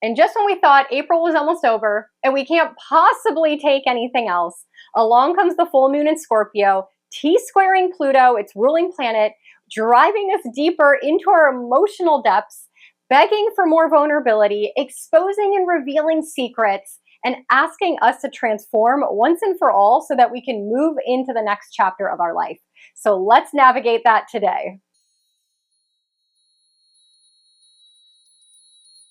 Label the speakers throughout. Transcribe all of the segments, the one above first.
Speaker 1: And just when we thought April was almost over and we can't possibly take anything else, along comes the full moon in Scorpio, T-squaring Pluto, its ruling planet, driving us deeper into our emotional depths, begging for more vulnerability, exposing and revealing secrets, and asking us to transform once and for all so that we can move into the next chapter of our life. So let's navigate that today.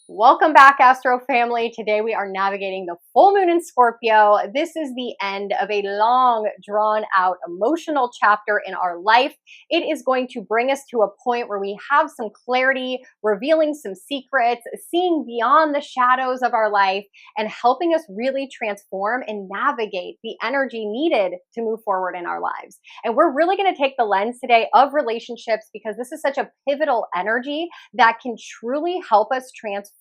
Speaker 1: Welcome back, Astro family. Today we are navigating the full moon in Scorpio. This is the end of a long, drawn out emotional chapter in our life. It is going to bring us to a point where we have some clarity, revealing some secrets, seeing beyond the shadows of our life, and helping us really transform and navigate the energy needed to move forward in our lives. And we're really going to take the lens today of relationships because this is such a pivotal energy that can truly help us transform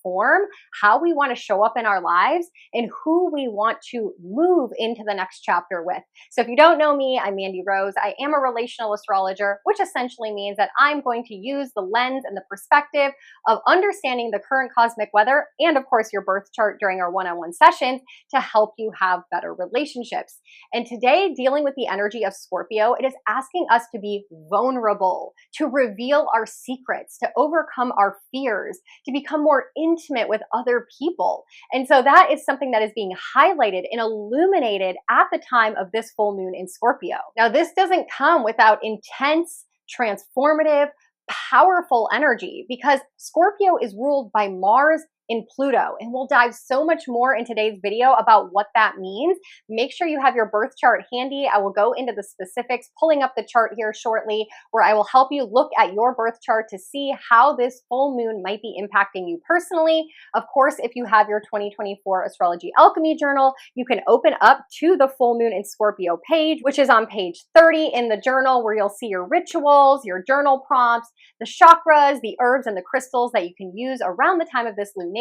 Speaker 1: how we want to show up in our lives and who we want to move into the next chapter with. So if you don't know me, I'm Mandy Rose. I am a relational astrologer, which essentially means that I'm going to use the lens and the perspective of understanding the current cosmic weather and, of course, your birth chart during our one-on-one sessions to help you have better relationships. And today, dealing with the energy of Scorpio, it is asking us to be vulnerable, to reveal our secrets, to overcome our fears, to become more intimate with other people. And so that is something that is being highlighted and illuminated at the time of this full moon in Scorpio. Now, this doesn't come without intense, transformative, powerful energy because Scorpio is ruled by Mars in Pluto. And we'll dive so much more in today's video about what that means. Make sure you have your birth chart handy. I will go into the specifics, pulling up the chart here shortly, where I will help you look at your birth chart to see how this full moon might be impacting you personally. Of course, if you have your 2024 Astrology Alchemy Journal, you can open up to the full moon in Scorpio page, which is on page 30 in the journal, where you'll see your rituals, your journal prompts, the chakras, the herbs, and the crystals that you can use around the time of this lunation.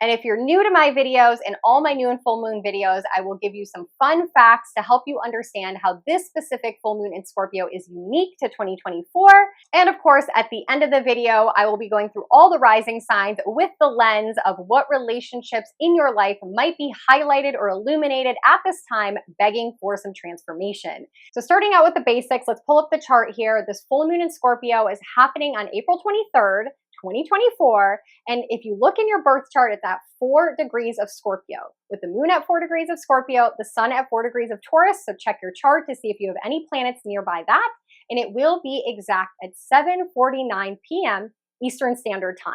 Speaker 1: And if you're new to my videos and all my new and full moon videos, I will give you some fun facts to help you understand how this specific full moon in Scorpio is unique to 2024. And of course, at the end of the video, I will be going through all the rising signs with the lens of what relationships in your life might be highlighted or illuminated at this time, begging for some transformation. So starting out with the basics, let's pull up the chart here. This full moon in Scorpio is happening on April 23rd, 2024. And if you look in your birth chart, it's at 4 degrees of Scorpio, with the moon at 4 degrees of Scorpio, the sun at 4 degrees of Taurus. So check your chart to see if you have any planets nearby that. And it will be exact at 7:49 p.m. Eastern Standard Time.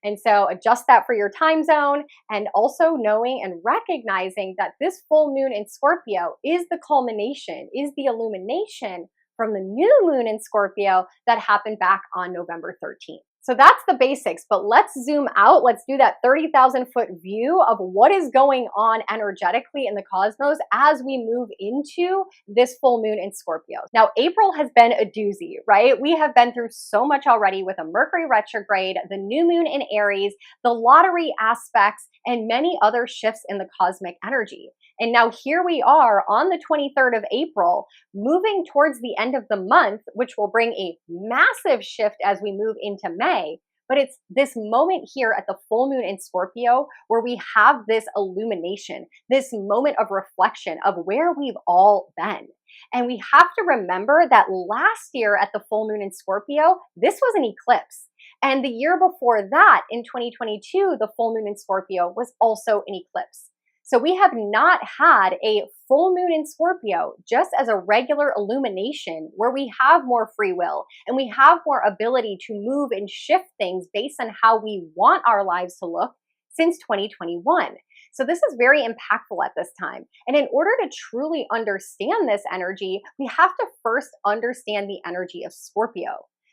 Speaker 1: And so adjust that for your time zone, and also knowing and recognizing that this full moon in Scorpio is the culmination, is the illumination from the new moon in Scorpio that happened back on November 13th. So that's the basics, but let's zoom out. Let's do that 30,000 foot view of what is going on energetically in the cosmos as we move into this full moon in Scorpio. Now, April has been a doozy, right? We have been through so much already with a Mercury retrograde, the new moon in Aries, the lottery aspects, and many other shifts in the cosmic energy. And now here we are on the 23rd of April, moving towards the end of the month, which will bring a massive shift as we move into May. But it's this moment here at the full moon in Scorpio where we have this illumination, this moment of reflection of where we've all been. And we have to remember that last year at the full moon in Scorpio, this was an eclipse. And the year before that, in 2022, the full moon in Scorpio was also an eclipse. So we have not had a full moon in Scorpio just as a regular illumination where we have more free will and we have more ability to move and shift things based on how we want our lives to look since 2021. So this is very impactful at this time. And in order to truly understand this energy, we have to first understand the energy of Scorpio.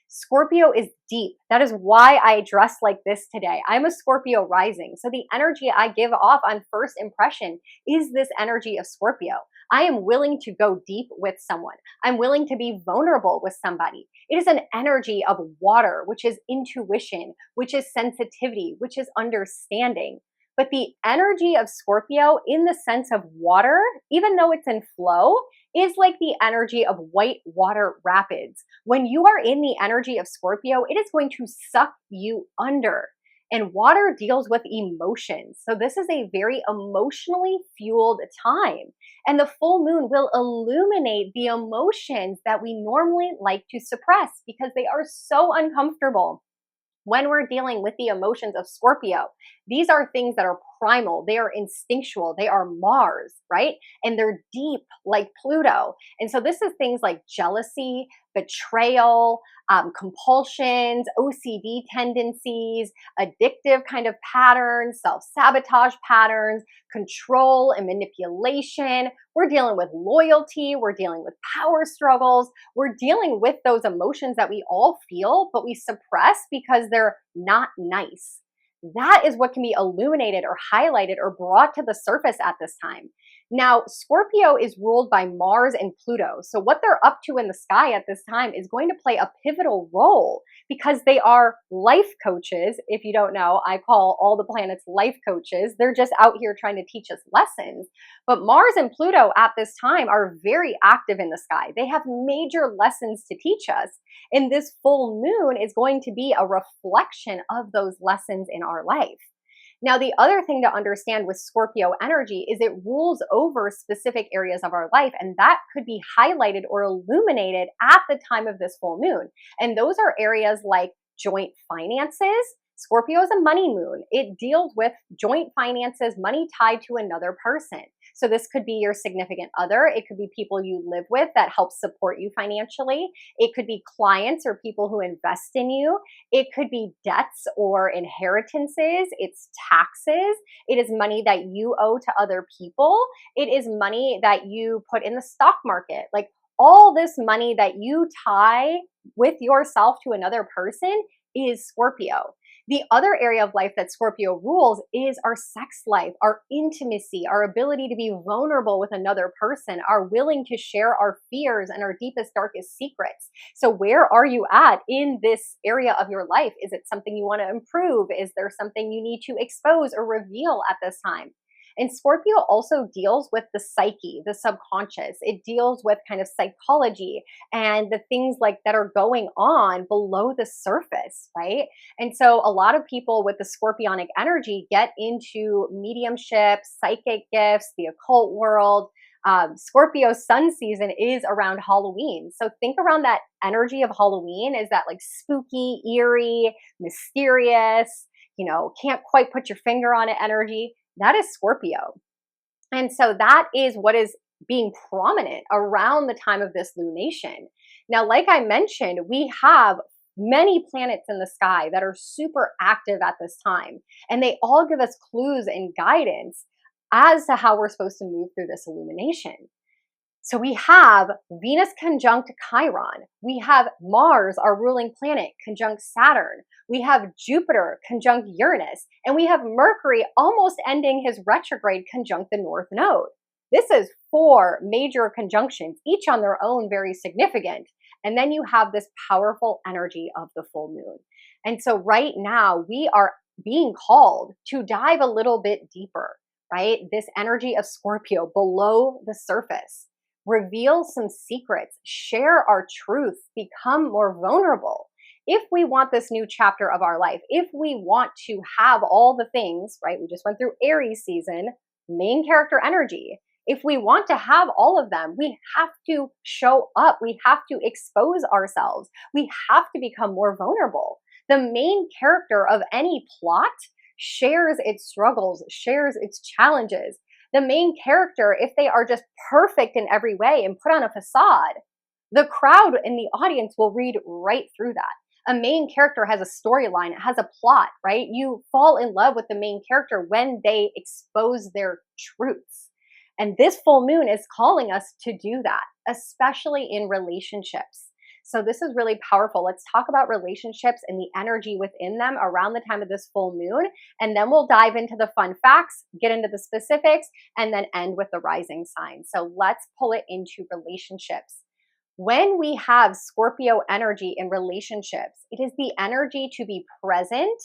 Speaker 1: Scorpio is deep. That is why I dress like this today. I'm a Scorpio rising. So the energy I give off on first impression is this energy of Scorpio. I am willing to go deep with someone. I'm willing to be vulnerable with somebody. It is an energy of water, which is intuition, which is sensitivity, which is understanding. But the energy of Scorpio in the sense of water, even though it's in flow, is like the energy of white water rapids. When you are in the energy of Scorpio, it is going to suck you under. And water deals with emotions. So this is a very emotionally fueled time. And the full moon will illuminate the emotions that we normally like to suppress because they are so uncomfortable. When we're dealing with the emotions of Scorpio, these are things that are primal, they are instinctual, they are Mars, right? And they're deep like Pluto. And so this is things like jealousy, betrayal, compulsions, OCD tendencies, addictive kind of patterns, self-sabotage patterns, control and manipulation. We're dealing with loyalty, we're dealing with power struggles, we're dealing with those emotions that we all feel, but we suppress because they're not nice. That is what can be illuminated or highlighted or brought to the surface at this time. Now, Scorpio is ruled by Mars and Pluto. So what they're up to in the sky at this time is going to play a pivotal role because they are life coaches. If you don't know, I call all the planets life coaches. They're just out here trying to teach us lessons. But Mars and Pluto at this time are very active in the sky. They have major lessons to teach us. And this full moon is going to be a reflection of those lessons in our life. Now, the other thing to understand with Scorpio energy is it rules over specific areas of our life, and that could be highlighted or illuminated at the time of this full moon. And those are areas like joint finances. Scorpio is a money moon. It deals with joint finances, money tied to another person. So this could be your significant other. It could be people you live with that help support you financially. It could be clients or people who invest in you. It could be debts or inheritances. It's taxes. It is money that you owe to other people. It is money that you put in the stock market. Like all this money that you tie with yourself to another person is Scorpio. The other area of life that Scorpio rules is our sex life, our intimacy, our ability to be vulnerable with another person, our willing to share our fears and our deepest, darkest secrets. So where are you at in this area of your life? Is it something you want to improve? Is there something you need to expose or reveal at this time? And Scorpio also deals with the psyche, the subconscious. It deals with kind of psychology and the things like that are going on below the surface, right? And so a lot of people with the scorpionic energy get into mediumship, psychic gifts, the occult world. Scorpio sun season is around Halloween. So think around that energy of Halloween is that like spooky, eerie, mysterious, can't quite put your finger on it energy. That is Scorpio. And so that is what is being prominent around the time of this lunation. Now, like I mentioned, we have many planets in the sky that are super active at this time, and they all give us clues and guidance as to how we're supposed to move through this illumination. So we have Venus conjunct Chiron. We have Mars, our ruling planet, conjunct Saturn. We have Jupiter conjunct Uranus. And we have Mercury almost ending his retrograde conjunct the North Node. This is 4 major conjunctions, each on their own very significant. And then you have this powerful energy of the full moon. And so right now we are being called to dive a little bit deeper, right? This energy of Scorpio below the surface. Reveal some secrets, share our truth, become more vulnerable. If we want this new chapter of our life, if we want to have all the things, right? We just went through Aries season, main character energy. If we want to have all of them, we have to show up. We have to expose ourselves. We have to become more vulnerable. The main character of any plot shares its struggles, shares its challenges. The main character, if they are just perfect in every way and put on a facade, the crowd in the audience will read right through that. A main character has a storyline, it has a plot, right? You fall in love with the main character when they expose their truths. And this full moon is calling us to do that, especially in relationships. So this is really powerful. Let's talk about relationships and the energy within them around the time of this full moon. And then we'll dive into the fun facts, get into the specifics, and then end with the rising sign. So let's pull it into relationships. When we have Scorpio energy in relationships, it is the energy to be present,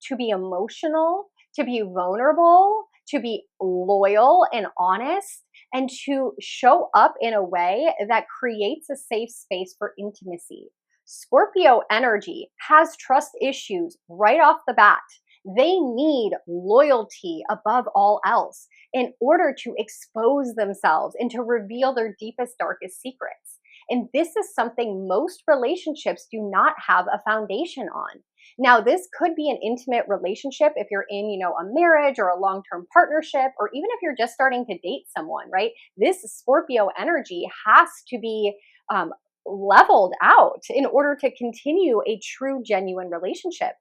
Speaker 1: to be emotional, to be vulnerable, to be loyal and honest, and to show up in a way that creates a safe space for intimacy. Scorpio energy has trust issues right off the bat. They need loyalty above all else in order to expose themselves and to reveal their deepest, darkest secrets. And this is something most relationships do not have a foundation on. Now, this could be an intimate relationship if you're in, a marriage or a long-term partnership, or even if you're just starting to date someone, right? This Scorpio energy has to be leveled out in order to continue a true, genuine relationship.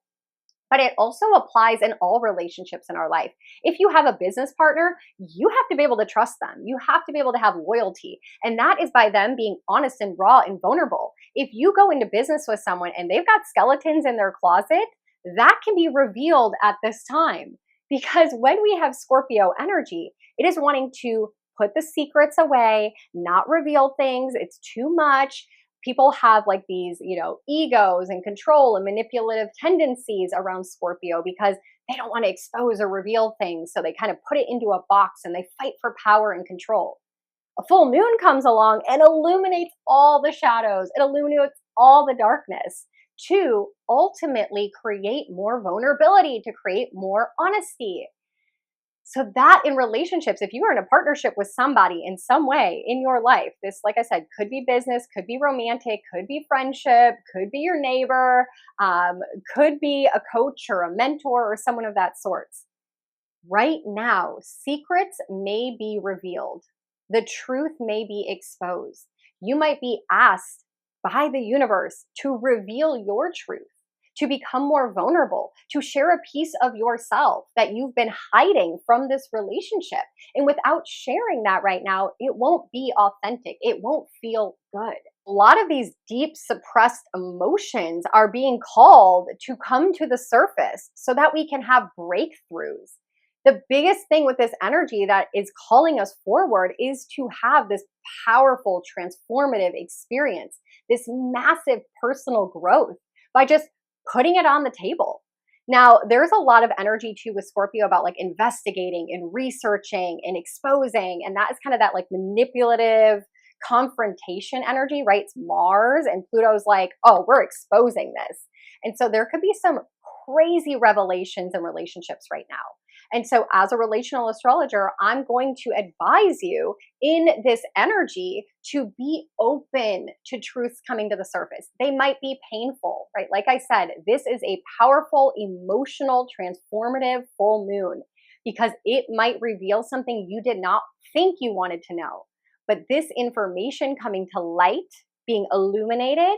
Speaker 1: But it also applies in all relationships in our life. If you have a business partner, you have to be able to trust them. You have to be able to have loyalty. And that is by them being honest and raw and vulnerable. If you go into business with someone and they've got skeletons in their closet, that can be revealed at this time. Because when we have Scorpio energy, it is wanting to put the secrets away, not reveal things. It's too much. People have like these, egos and control and manipulative tendencies around Scorpio because they don't want to expose or reveal things. So they kind of put it into a box and they fight for power and control. A full moon comes along and illuminates all the shadows. It illuminates all the darkness to ultimately create more vulnerability, to create more honesty. So that in relationships, if you are in a partnership with somebody in some way in your life, this, like I said, could be business, could be romantic, could be friendship, could be your neighbor, could be a coach or a mentor or someone of that sort. Right now, secrets may be revealed. The truth may be exposed. You might be asked by the universe to reveal your truth, to become more vulnerable, to share a piece of yourself that you've been hiding from this relationship. And without sharing that right now, it won't be authentic. It won't feel good. A lot of these deep suppressed emotions are being called to come to the surface so that we can have breakthroughs. The biggest thing with this energy that is calling us forward is to have this powerful, transformative experience, this massive personal growth by just putting it on the table. Now, there's a lot of energy too with Scorpio about like investigating and researching and exposing. And that is kind of that like manipulative confrontation energy, right? It's Mars and Pluto's like, oh, we're exposing this. And so there could be some crazy revelations in relationships right now. And so as a relational astrologer, I'm going to advise you in this energy to be open to truths coming to the surface. They might be painful, right? Like I said, this is a powerful, emotional, transformative full moon because it might reveal something you did not think you wanted to know. But this information coming to light, being illuminated,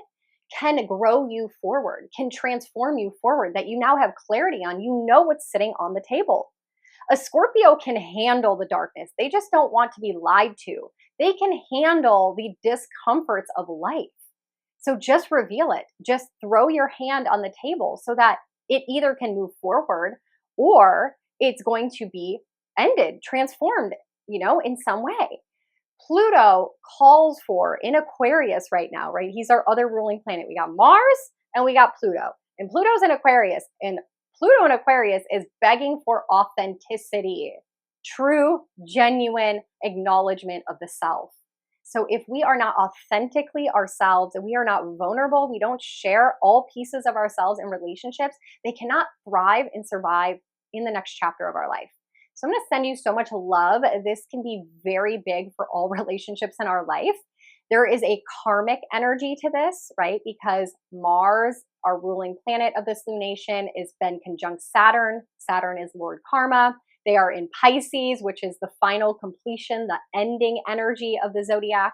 Speaker 1: can grow you forward, can transform you forward, that you now have clarity on. You know what's sitting on the table. A Scorpio can handle the darkness. They just don't want to be lied to. They can handle the discomforts of life. So just reveal it. Just throw your hand on the table so that it either can move forward or it's going to be ended, transformed, in some way. Pluto calls for in Aquarius right now, right? He's our other ruling planet. We got Mars and we got Pluto. And Pluto's in Aquarius. And Pluto in Aquarius is begging for authenticity, true, genuine acknowledgement of the self. So if we are not authentically ourselves and we are not vulnerable, we don't share all pieces of ourselves in relationships, they cannot thrive and survive in the next chapter of our life. So I'm going to send you so much love. This can be very big for all relationships in our life. There is a karmic energy to this, right? Because Mars, our ruling planet of this lunation, is been conjunct Saturn. Saturn is Lord Karma. They are in Pisces, which is the final completion, the ending energy of the zodiac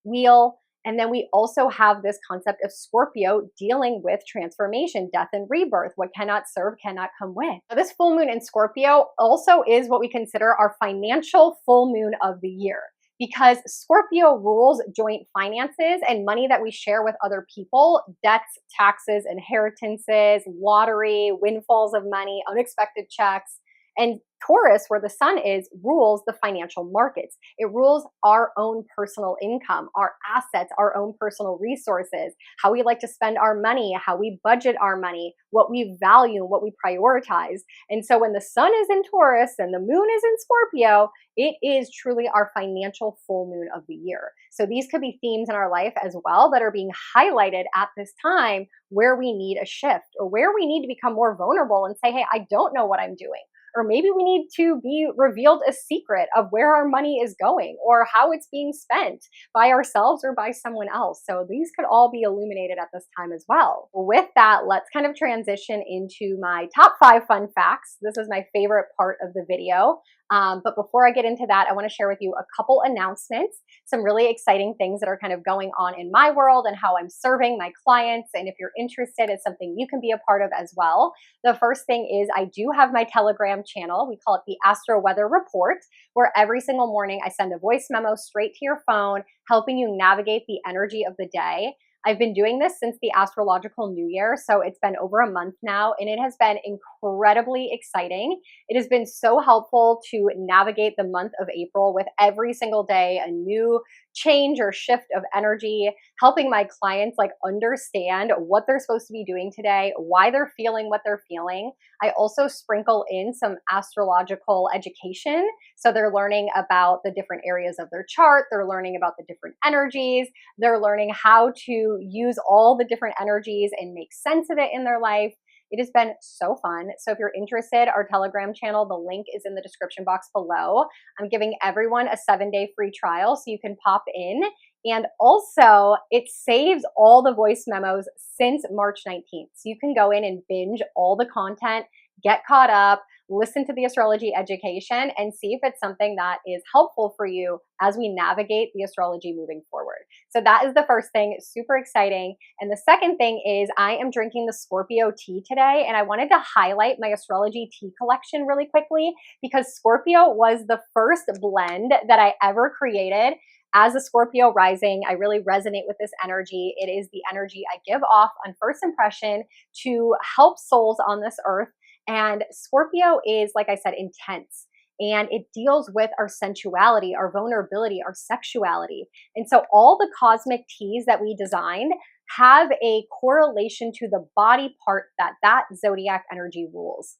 Speaker 1: wheel. And then we also have this concept of Scorpio dealing with transformation, death, and rebirth. What cannot serve cannot come with. Now, this full moon in Scorpio also is what we consider our financial full moon of the year, because Scorpio rules joint finances and money that we share with other people, debts, taxes, inheritances, lottery, windfalls of money, unexpected checks. And Taurus, where the sun is, rules the financial markets. It rules our own personal income, our assets, our own personal resources, how we like to spend our money, how we budget our money, what we value, what we prioritize. And so when the sun is in Taurus and the moon is in Scorpio, it is truly our financial full moon of the year. So these could be themes in our life as well that are being highlighted at this time, where we need a shift or where we need to become more vulnerable and say, hey, I don't know what I'm doing. Or maybe we need to be revealed a secret of where our money is going or how it's being spent by ourselves or by someone else. So these could all be illuminated at this time as well. With that, let's kind of transition into my top 5 fun facts. This is my favorite part of the video. But before I get into that, I want to share with you a couple announcements, some really exciting things that are kind of going on in my world and how I'm serving my clients. And if you're interested, it's something you can be a part of as well. The first thing is I do have my Telegram channel. We call it the Astro Weather Report, where every single morning I send a voice memo straight to your phone, helping you navigate the energy of the day. I've been doing this since the astrological new year, so it's been over a month now, and it has been incredibly exciting. It has been so helpful to navigate the month of April with every single day a new change or shift of energy, helping my clients understand what they're supposed to be doing today, why they're feeling what they're feeling. I also sprinkle in some astrological education. So they're learning about the different areas of their chart. They're learning about the different energies. They're learning how to use all the different energies and make sense of it in their life. It has been so fun. So if you're interested, our Telegram channel, the link is in the description box below. I'm giving everyone a 7-day free trial so you can pop in. And also, it saves all the voice memos since March 19th. So you can go in and binge all the content, get caught up, listen to the astrology education, and see if it's something that is helpful for you as we navigate the astrology moving forward. So that is the first thing, super exciting. And the second thing is I am drinking the Scorpio tea today, and I wanted to highlight my astrology tea collection really quickly because Scorpio was the first blend that I ever created. As a Scorpio rising, I really resonate with this energy. It is the energy I give off on first impression to help souls on this earth. And Scorpio is, like I said, intense. And it deals with our sensuality, our vulnerability, our sexuality. And so all the cosmic teas that we designed have a correlation to the body part that zodiac energy rules.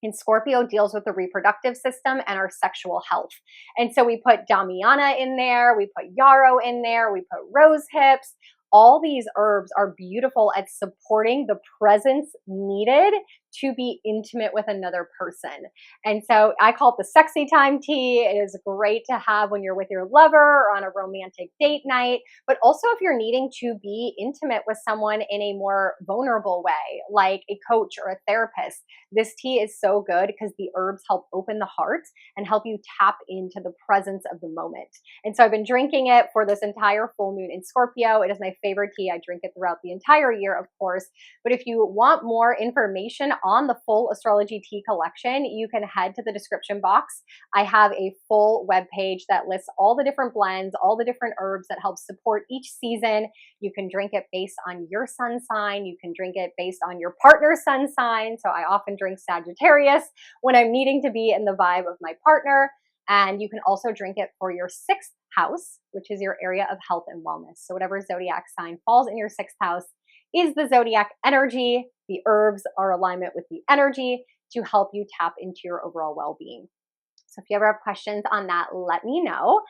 Speaker 1: And Scorpio deals with the reproductive system and our sexual health. And so we put Damiana in there, we put yarrow in there, we put rose hips. All these herbs are beautiful at supporting the presence needed to be intimate with another person. And so I call it the sexy time tea. It is great to have when you're with your lover or on a romantic date night, but also if you're needing to be intimate with someone in a more vulnerable way, like a coach or a therapist. This tea is so good because the herbs help open the heart and help you tap into the presence of the moment. And so I've been drinking it for this entire full moon in Scorpio. It is my favorite tea. I drink it throughout the entire year, of course. But if you want more information on the full astrology tea collection, you can head to the description box. I have a full webpage that lists all the different blends, all the different herbs that help support each season. You can drink it based on your sun sign. You can drink it based on your partner's sun sign. So I often drink Sagittarius when I'm needing to be in the vibe of my partner. And you can also drink it for your 6th house, which is your area of health and wellness. So whatever zodiac sign falls in your 6th house is the zodiac energy. The herbs are alignment with the energy to help you tap into your overall well-being. So if you ever have questions on that, let me know.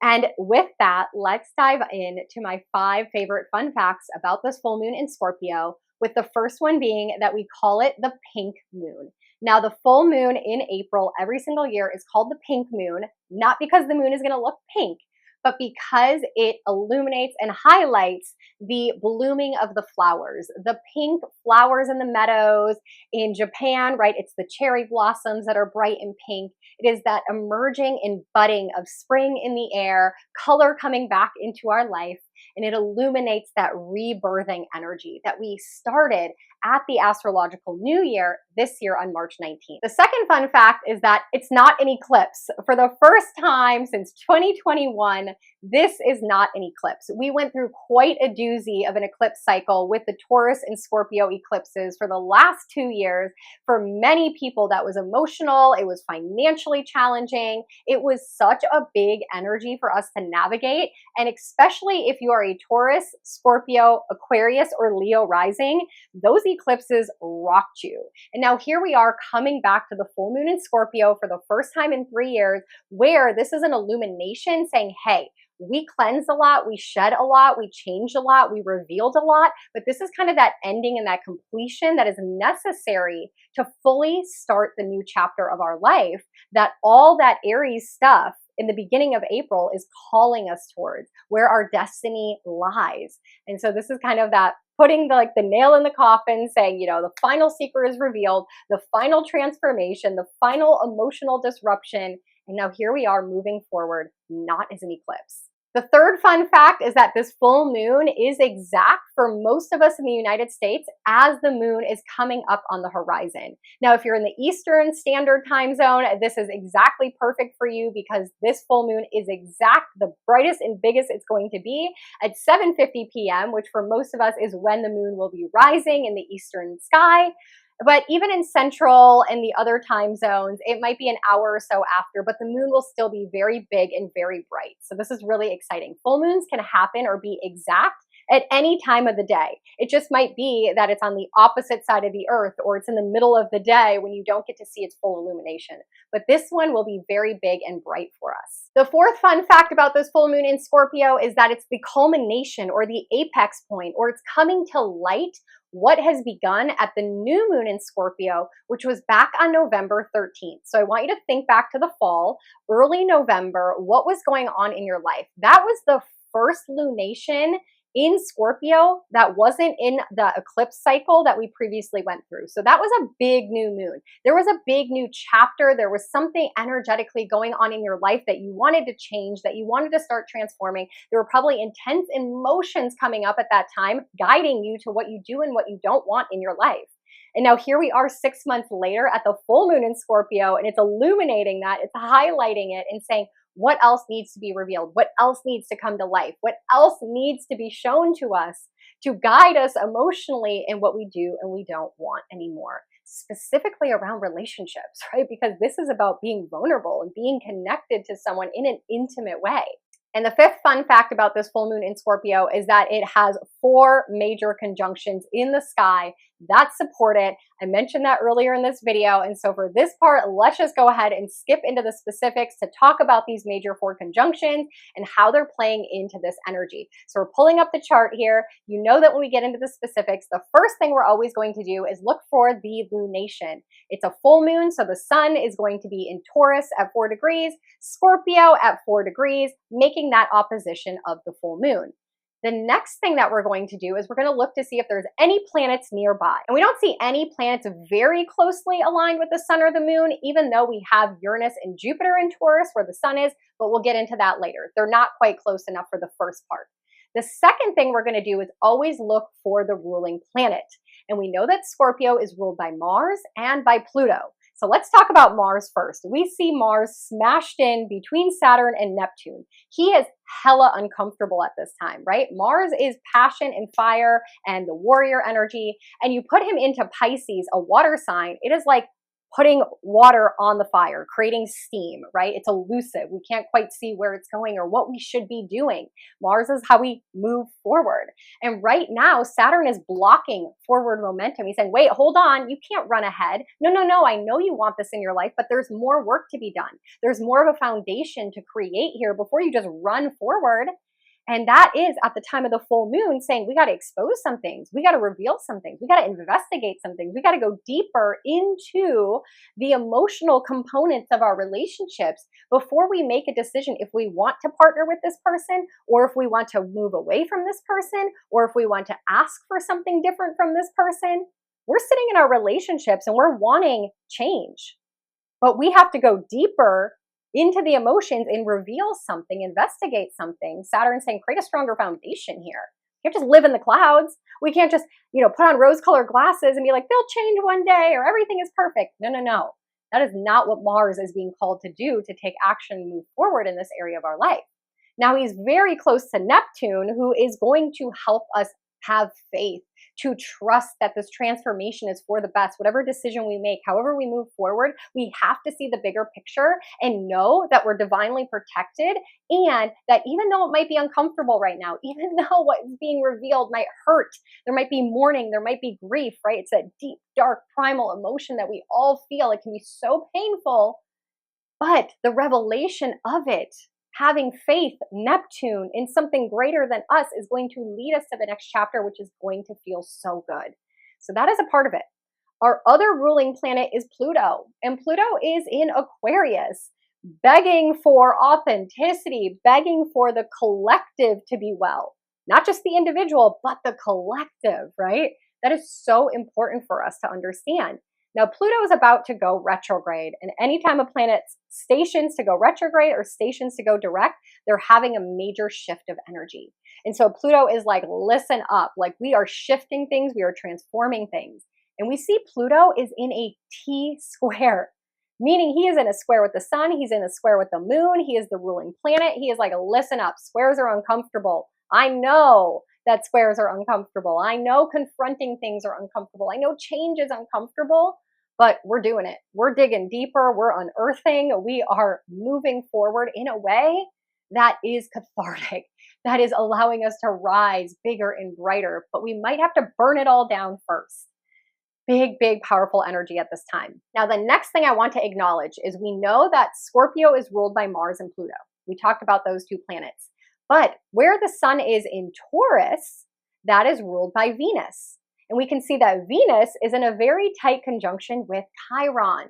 Speaker 1: And with that, let's dive into my 5 favorite fun facts about this full moon in Scorpio, with the first one being that we call it the pink moon. Now, the full moon in April every single year is called the pink moon, not because the moon is going to look pink, but because it illuminates and highlights the blooming of the flowers, the pink flowers in the meadows in Japan, right? It's the cherry blossoms that are bright and pink. It is that emerging and budding of spring in the air, color coming back into our life, and it illuminates that rebirthing energy that we started at the astrological new year this year on March 19th. The second fun fact is that it's not an eclipse. For the first time since 2021, this is not an eclipse. We went through quite a doozy of an eclipse cycle with the Taurus and Scorpio eclipses for the last 2 years. For many people, that was emotional. It was financially challenging. It was such a big energy for us to navigate. And especially if you are a Taurus, Scorpio, Aquarius, or Leo rising, those eclipses rocked you. And now here we are coming back to the full moon in Scorpio for the first time in 3 years, where this is an illumination saying, hey, we cleansed a lot, we shed a lot, we changed a lot, we revealed a lot, but this is kind of that ending and that completion that is necessary to fully start the new chapter of our life, that all that Aries stuff in the beginning of April is calling us towards, where our destiny lies. And so this is kind of that putting the nail in the coffin, saying, the final secret is revealed, the final transformation, the final emotional disruption. And now here we are moving forward, not as an eclipse. The third fun fact is that this full moon is exact for most of us in the United States as the moon is coming up on the horizon. Now, if you're in the Eastern Standard Time Zone, this is exactly perfect for you because this full moon is exact, the brightest and biggest it's going to be at 7:50 p.m., which for most of us is when the moon will be rising in the eastern sky. But even in Central and the other time zones, it might be an hour or so after, but the moon will still be very big and very bright. So this is really exciting. Full moons can happen or be exact at any time of the day. It just might be that it's on the opposite side of the earth, or it's in the middle of the day when you don't get to see its full illumination. But this one will be very big and bright for us. The fourth fun fact about this full moon in Scorpio is that it's the culmination or the apex point, or it's coming to light what has begun at the new moon in Scorpio, which was back on November 13th. So I want you to think back to the fall, early November, what was going on in your life. That was the first lunation in Scorpio that wasn't in the eclipse cycle that we previously went through. So that was a big new moon. There was a big new chapter. There was something energetically going on in your life that you wanted to change, that you wanted to start transforming. There were probably intense emotions coming up at that time, guiding you to what you do and what you don't want in your life. And now here we are 6 months later at the full moon in Scorpio, and it's illuminating that, it's highlighting it and saying, what else needs to be revealed? What else needs to come to life? What else needs to be shown to us to guide us emotionally in what we do and we don't want anymore? Specifically around relationships, right? Because this is about being vulnerable and being connected to someone in an intimate way. And the fifth fun fact about this full moon in Scorpio is that it has 4 major conjunctions in the sky that support it. I mentioned that earlier in this video. And so for this part, let's just go ahead and skip into the specifics to talk about these major 4 conjunctions and how they're playing into this energy. So we're pulling up the chart here. You know that when we get into the specifics, the first thing we're always going to do is look for the lunation. It's a full moon, so the sun is going to be in Taurus at 4 degrees, Scorpio at 4 degrees, making that opposition of the full moon. The next thing that we're going to do is we're going to look to see if there's any planets nearby. And we don't see any planets very closely aligned with the sun or the moon, even though we have Uranus and Jupiter in Taurus where the sun is, but we'll get into that later. They're not quite close enough for the first part. The second thing we're going to do is always look for the ruling planet. And we know that Scorpio is ruled by Mars and by Pluto. So let's talk about Mars first. We see Mars smashed in between Saturn and Neptune. He is hella uncomfortable at this time, right? Mars is passion and fire and the warrior energy. And you put him into Pisces, a water sign, it is like putting water on the fire, creating steam, right? It's elusive. We can't quite see where it's going or what we should be doing. Mars is how we move forward. And right now, Saturn is blocking forward momentum. He's saying, wait, hold on. You can't run ahead. No. I know you want this in your life, but there's more work to be done. There's more of a foundation to create here before you just run forward. And that is at the time of the full moon saying, we got to expose some things. We got to reveal some things. We got to investigate some things. We got to go deeper into the emotional components of our relationships before we make a decision if we want to partner with this person, or if we want to move away from this person, or if we want to ask for something different from this person. We're sitting in our relationships and we're wanting change, but we have to go deeper into the emotions and reveal something, investigate something. Saturn's saying, create a stronger foundation here. You can't just live in the clouds. We can't just, put on rose-colored glasses and be like, they'll change one day or everything is perfect. No. That is not what Mars is being called to do, to take action and move forward in this area of our life. Now he's very close to Neptune, who is going to help us have faith, to trust that this transformation is for the best. Whatever decision we make, however we move forward, we have to see the bigger picture and know that we're divinely protected, and that even though it might be uncomfortable right now, even though what is being revealed might hurt, there might be mourning, there might be grief, right? It's that deep, dark, primal emotion that we all feel. It can be so painful, but the revelation of it, having faith, Neptune, in something greater than us, is going to lead us to the next chapter, which is going to feel so good. So that is a part of it. Our other ruling planet is Pluto, and Pluto is in Aquarius, begging for authenticity, begging for the collective to be well. Not just the individual, but the collective, right? That is so important for us to understand. Now, Pluto is about to go retrograde, and anytime a planet stations to go retrograde or stations to go direct, they're having a major shift of energy. And so Pluto is like, listen up, like we are shifting things, we are transforming things. And we see Pluto is in a T square, meaning he is in a square with the sun, he's in a square with the moon, he is the ruling planet. He is like, listen up, squares are uncomfortable. I know that squares are uncomfortable. I know confronting things are uncomfortable. I know change is uncomfortable. But we're doing it. We're digging deeper. We're unearthing. We are moving forward in a way that is cathartic, that is allowing us to rise bigger and brighter. But we might have to burn it all down first. Big, big, powerful energy at this time. Now, the next thing I want to acknowledge is we know that Scorpio is ruled by Mars and Pluto. We talked about those two planets. But where the sun is in Taurus, that is ruled by Venus. And we can see that Venus is in a very tight conjunction with Chiron.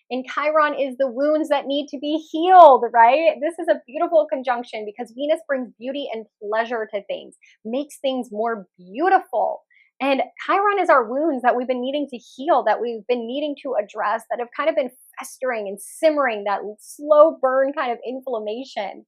Speaker 1: And Chiron is the wounds that need to be healed, right? This is a beautiful conjunction because Venus brings beauty and pleasure to things, makes things more beautiful. And Chiron is our wounds that we've been needing to heal, that we've been needing to address, that have kind of been festering and simmering, that slow burn kind of inflammation.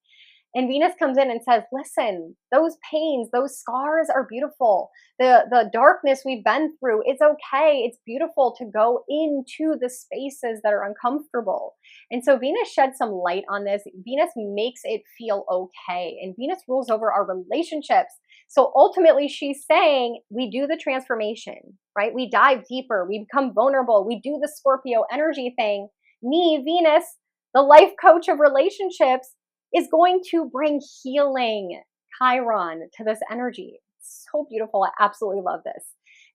Speaker 1: And Venus comes in and says, listen, those pains, those scars are beautiful. The darkness we've been through, it's okay. It's beautiful to go into the spaces that are uncomfortable. And so Venus sheds some light on this. Venus makes it feel okay. And Venus rules over our relationships. So ultimately she's saying we do the transformation, right? We dive deeper. We become vulnerable. We do the Scorpio energy thing. Me, Venus, the life coach of relationships, is going to bring healing, Chiron, to this energy. It's so beautiful. I absolutely love this.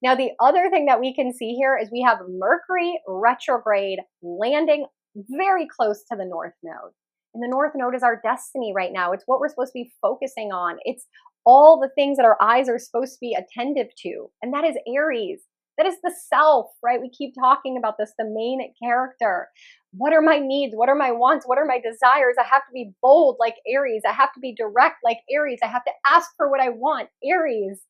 Speaker 1: Now, the other thing that we can see here is we have Mercury retrograde landing very close to the North Node. And the North Node is our destiny right now. It's what we're supposed to be focusing on. It's all the things that our eyes are supposed to be attentive to. And that is Aries. That is the self, right? We keep talking about this, the main character. What are my needs? What are my wants? What are my desires? I have to be bold like Aries. I have to be direct like Aries. I have to ask for what I want, Aries.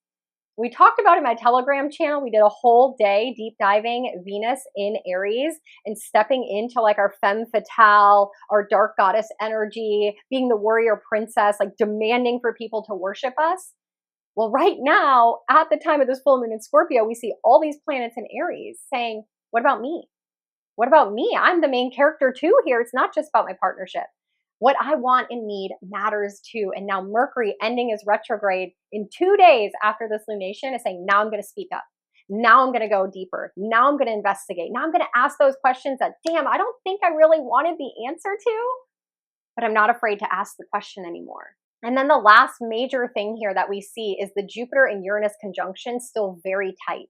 Speaker 1: We talked about in my Telegram channel, we did a whole day deep diving Venus in Aries and stepping into like our femme fatale, our dark goddess energy, being the warrior princess, like demanding for people to worship us. Well, right now, at the time of this full moon in Scorpio, we see all these planets in Aries saying, what about me? What about me? I'm the main character too here. It's not just about my partnership. What I want and need matters too. And now Mercury ending his retrograde in 2 days after this lunation is saying, now I'm going to speak up. Now I'm going to go deeper. Now I'm going to investigate. Now I'm going to ask those questions that, damn, I don't think I really wanted the answer to, but I'm not afraid to ask the question anymore. And then the last major thing here that we see is the Jupiter and Uranus conjunction still very tight.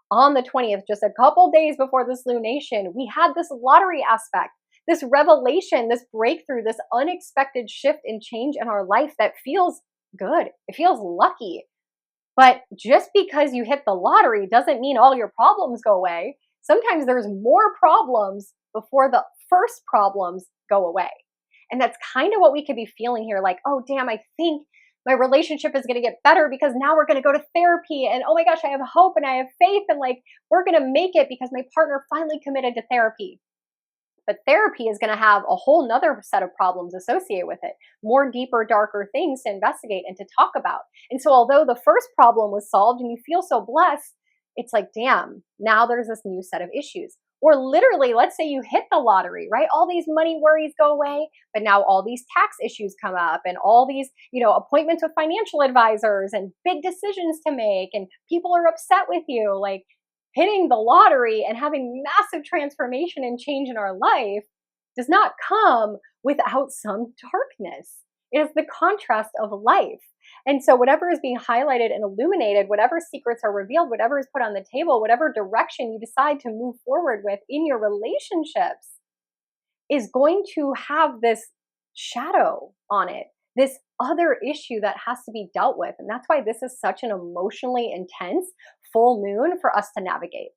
Speaker 1: On the 20th, just a couple days before this lunation, we had this lottery aspect, this revelation, this breakthrough, this unexpected shift and change in our life that feels good. It feels lucky. But just because you hit the lottery doesn't mean all your problems go away. Sometimes there's more problems before the first problems go away. And that's kind of what we could be feeling here. Like, oh, damn, I think my relationship is going to get better because now we're going to go to therapy. And oh my gosh, I have hope and I have faith. And like, we're going to make it because my partner finally committed to therapy. But therapy is going to have a whole nother set of problems associated with it. More deeper, darker things to investigate and to talk about. And so although the first problem was solved and you feel so blessed, it's like, damn, now there's this new set of issues. Or literally, let's say you hit the lottery, right? All these money worries go away, but now all these tax issues come up and all these, appointments with financial advisors and big decisions to make, and people are upset with you. Like, hitting the lottery and having massive transformation and change in our life does not come without some darkness. It is the contrast of life. And so whatever is being highlighted and illuminated, whatever secrets are revealed, whatever is put on the table, whatever direction you decide to move forward with in your relationships is going to have this shadow on it, this other issue that has to be dealt with. And that's why this is such an emotionally intense full moon for us to navigate.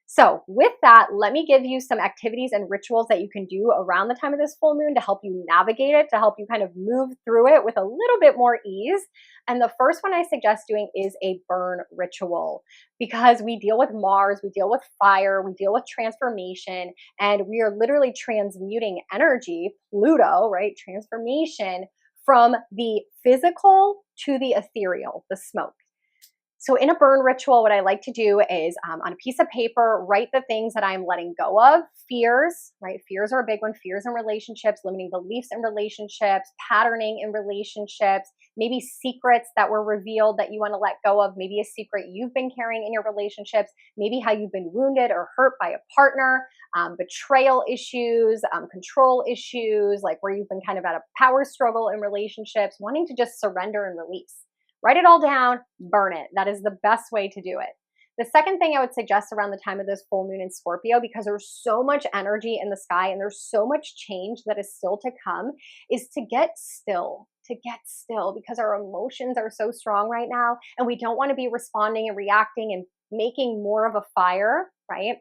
Speaker 1: So with that, let me give you some activities and rituals that you can do around the time of this full moon to help you navigate it, to help you kind of move through it with a little bit more ease. And the first one I suggest doing is a burn ritual, because we deal with Mars, we deal with fire, we deal with transformation, and we are literally transmuting energy, Pluto, right? Transformation from the physical to the ethereal, the smoke. So in a burn ritual, what I like to do is on a piece of paper, write the things that I'm letting go of. Fears, right? Fears are a big one. Fears in relationships, limiting beliefs in relationships, patterning in relationships, maybe secrets that were revealed that you want to let go of, maybe a secret you've been carrying in your relationships, maybe how you've been wounded or hurt by a partner, betrayal issues, control issues, like where you've been kind of at a power struggle in relationships, wanting to just surrender and release. Write it all down, burn it. That is the best way to do it. The second thing I would suggest around the time of this full moon in Scorpio, because there's so much energy in the sky and there's so much change that is still to come, is to get still, because our emotions are so strong right now and we don't want to be responding and reacting and making more of a fire, right?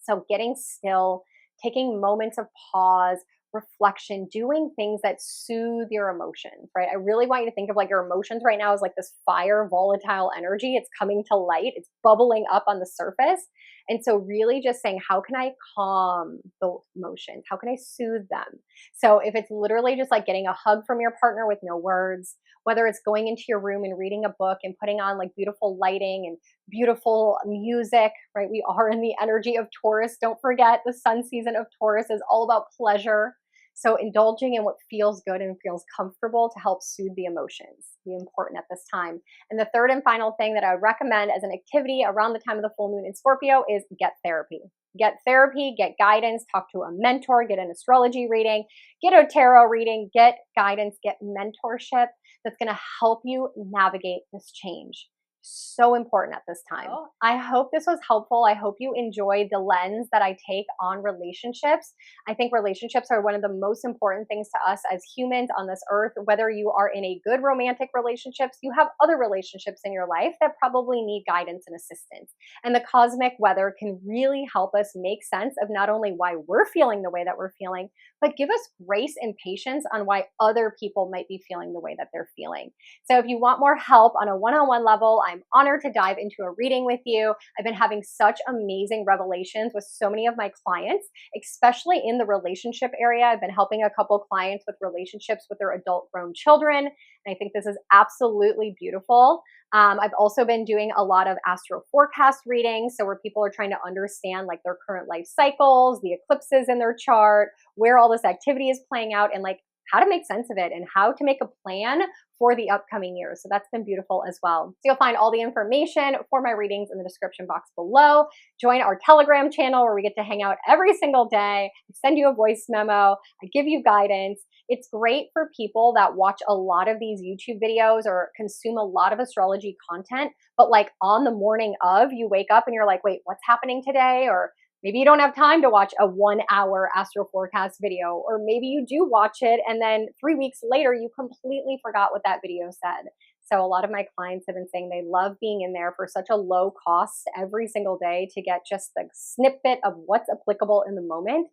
Speaker 1: So getting still, taking moments of pause, reflection, doing things that soothe your emotions, right? I really want you to think of like your emotions right now as like this fire, volatile energy. It's coming to light. It's bubbling up on the surface. And so really just saying, how can I calm those emotions? How can I soothe them? So if it's literally just like getting a hug from your partner with no words, whether it's going into your room and reading a book and putting on like beautiful lighting and beautiful music, right? We are in the energy of Taurus. Don't forget, the sun season of Taurus is all about pleasure. So indulging in what feels good and feels comfortable to help soothe the emotions be important at this time. And the third and final thing that I would recommend as an activity around the time of the full moon in Scorpio is get therapy. Get therapy, get guidance, talk to a mentor, get an astrology reading, get a tarot reading, get guidance, get mentorship that's going to help you navigate this change. So important at this time. I hope this was helpful. I hope you enjoyed the lens that I take on relationships. I think relationships are one of the most important things to us as humans on this earth. Whether you are in a good romantic relationships, you have other relationships in your life that probably need guidance and assistance. And the cosmic weather can really help us make sense of not only why we're feeling the way that we're feeling, but give us grace and patience on why other people might be feeling the way that they're feeling. So if you want more help on a one-on-one level, I'm honored to dive into a reading with you. I've been having such amazing revelations with so many of my clients, especially in the relationship area. I've been helping a couple clients with relationships with their adult grown children. And I think this is absolutely beautiful. I've also been doing a lot of astro forecast readings. So where people are trying to understand like their current life cycles, the eclipses in their chart, where all this activity is playing out, and like how to make sense of it and how to make a plan for the upcoming year. So that's been beautiful as well. So you'll find all the information for my readings in the description box below. Join our Telegram channel where we get to hang out every single day. I send you a voice memo. I give you guidance. It's great for people that watch a lot of these YouTube videos or consume a lot of astrology content, but like on the morning of, you wake up and you're like, wait, what's happening today? Or maybe you don't have time to watch a 1-hour astro forecast video, or maybe you do watch it and then 3 weeks later you completely forgot what that video said. So a lot of my clients have been saying they love being in there for such a low cost every single day to get just the snippet of what's applicable in the moment.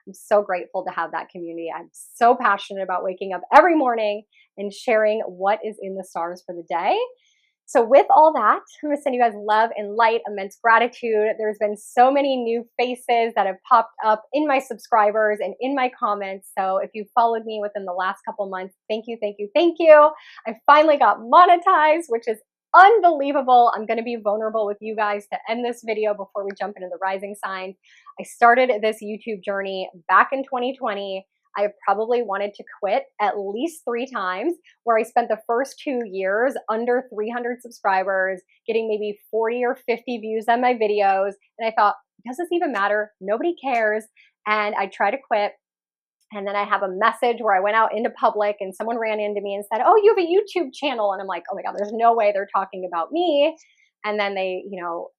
Speaker 1: I'm so grateful to have that community. I'm so passionate about waking up every morning and sharing what is in the stars for the day. So with all that, I'm going to send you guys love and light, immense gratitude. There's been so many new faces that have popped up in my subscribers and in my comments. So if you followed me within the last couple months, thank you, thank you, thank you. I finally got monetized, which is unbelievable. I'm going to be vulnerable with you guys to end this video before we jump into the rising signs. I started this YouTube journey back in 2020. I probably wanted to quit at least 3 times, where I spent the first 2 years under 300 subscribers, getting maybe 40 or 50 views on my videos. And I thought, does this even matter? Nobody cares. And I tried to quit. And then I have a message where I went out into public and someone ran into me and said, oh, you have a YouTube channel. And I'm like, oh my God, there's no way they're talking about me. And then they,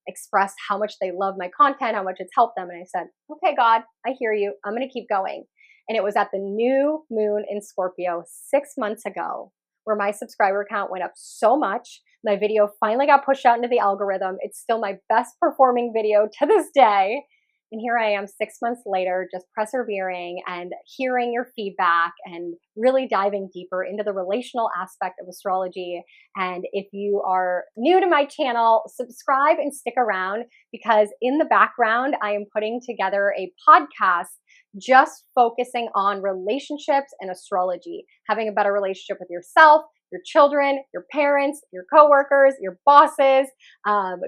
Speaker 1: expressed how much they love my content, how much it's helped them. And I said, okay, God, I hear you. I'm going to keep going. And it was at the new moon in Scorpio 6 months ago where my subscriber count went up so much. My video finally got pushed out into the algorithm. It's still my best performing video to this day. And here I am 6 months later, just persevering and hearing your feedback and really diving deeper into the relational aspect of astrology. And if you are new to my channel, subscribe and stick around, because in the background, I am putting together a podcast just focusing on relationships and astrology, having a better relationship with yourself, your children, your parents, your coworkers, your bosses,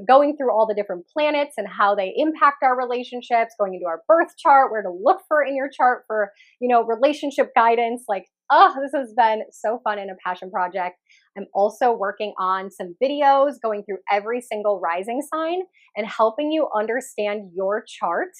Speaker 1: going through all the different planets and how they impact our relationships, going into our birth chart, where to look for in your chart for, relationship guidance. This has been so fun and a passion project. I'm also working on some videos going through every single rising sign and helping you understand your chart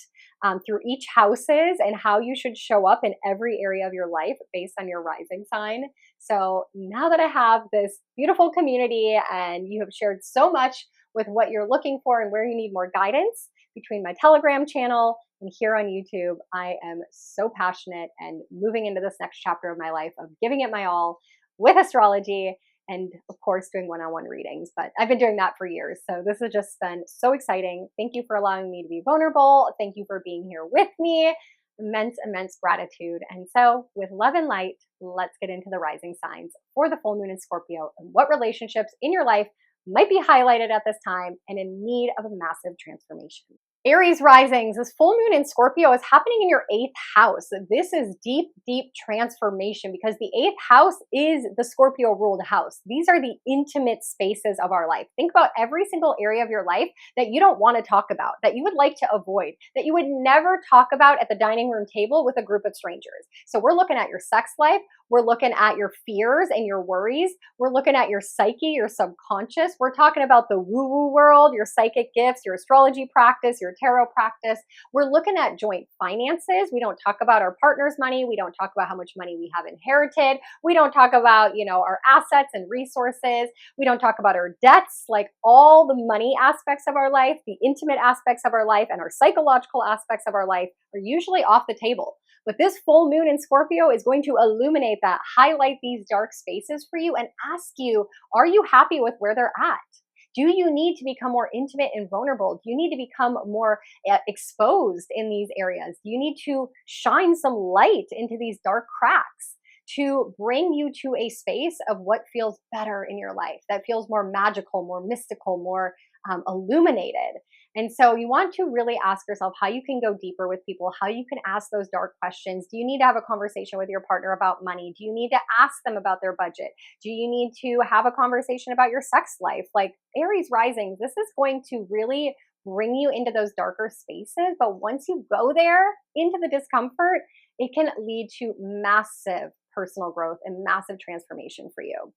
Speaker 1: through each houses and how you should show up in every area of your life based on your rising sign. So now that I have this beautiful community and you have shared so much with what you're looking for and where you need more guidance between my Telegram channel and here on YouTube, I am so passionate and moving into this next chapter of my life of giving it my all with astrology and, of course, doing one-on-one readings. But I've been doing that for years. So this has just been so exciting. Thank you for allowing me to be vulnerable. Thank you for being here with me. Immense, immense gratitude. And so with love and light, let's get into the rising signs for the full moon in Scorpio and what relationships in your life might be highlighted at this time and in need of a massive transformation. Aries Risings, this full moon in Scorpio is happening in your 8th house. This is deep, deep transformation because the 8th house is the Scorpio ruled house. These are the intimate spaces of our life. Think about every single area of your life that you don't want to talk about, that you would like to avoid, that you would never talk about at the dining room table with a group of strangers. So we're looking at your sex life. We're looking at your fears and your worries. We're looking at your psyche, your subconscious. We're talking about the woo-woo world, your psychic gifts, your astrology practice, your tarot practice. We're looking at joint finances. We don't talk about our partner's money. We don't talk about how much money we have inherited. We don't talk about, our assets and resources. We don't talk about our debts, like all the money aspects of our life, the intimate aspects of our life, and our psychological aspects of our life are usually off the table. But this full moon in Scorpio is going to illuminate that, highlight these dark spaces for you and ask you, are you happy with where they're at? Do you need to become more intimate and vulnerable? Do you need to become more exposed in these areas? Do you need to shine some light into these dark cracks to bring you to a space of what feels better in your life, that feels more magical, more mystical, more illuminated? And so you want to really ask yourself how you can go deeper with people, how you can ask those dark questions. Do you need to have a conversation with your partner about money? Do you need to ask them about their budget? Do you need to have a conversation about your sex life? Like Aries Rising, this is going to really bring you into those darker spaces. But once you go there into the discomfort, it can lead to massive personal growth and massive transformation for you.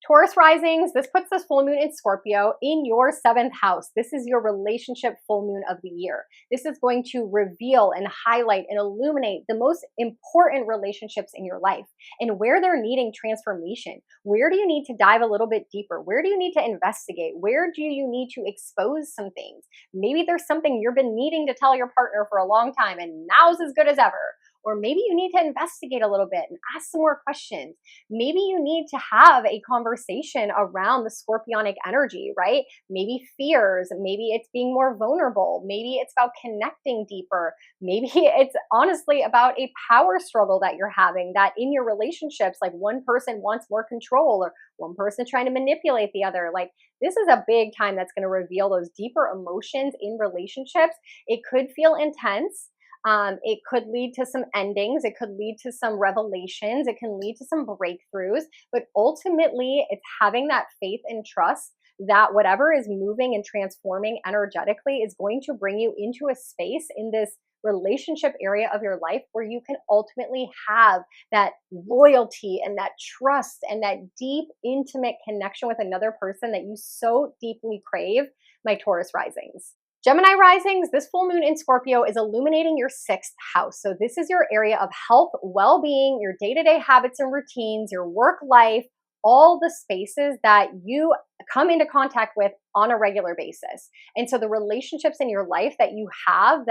Speaker 1: Taurus Risings, this puts this full moon in Scorpio in your 7th house. This is your relationship full moon of the year. This is going to reveal and highlight and illuminate the most important relationships in your life and where they're needing transformation. Where do you need to dive a little bit deeper? Where do you need to investigate? Where do you need to expose some things? Maybe there's something you've been needing to tell your partner for a long time and now's as good as ever. Or maybe you need to investigate a little bit and ask some more questions. Maybe you need to have a conversation around the scorpionic energy, right? Maybe fears, maybe it's being more vulnerable. Maybe it's about connecting deeper. Maybe it's honestly about a power struggle that you're having, that in your relationships, like one person wants more control or one person trying to manipulate the other. Like this is a big time that's going to reveal those deeper emotions in relationships. It could feel intense. It could lead to some endings. It could lead to some revelations. It can lead to some breakthroughs. But ultimately, it's having that faith and trust that whatever is moving and transforming energetically is going to bring you into a space in this relationship area of your life where you can ultimately have that loyalty and that trust and that deep, intimate connection with another person that you so deeply crave, my Taurus risings. Gemini risings, this full moon in Scorpio is illuminating your 6th house. So this is your area of health, well-being, your day-to-day habits and routines, your work life, all the spaces that you come into contact with on a regular basis. And so the relationships in your life that you have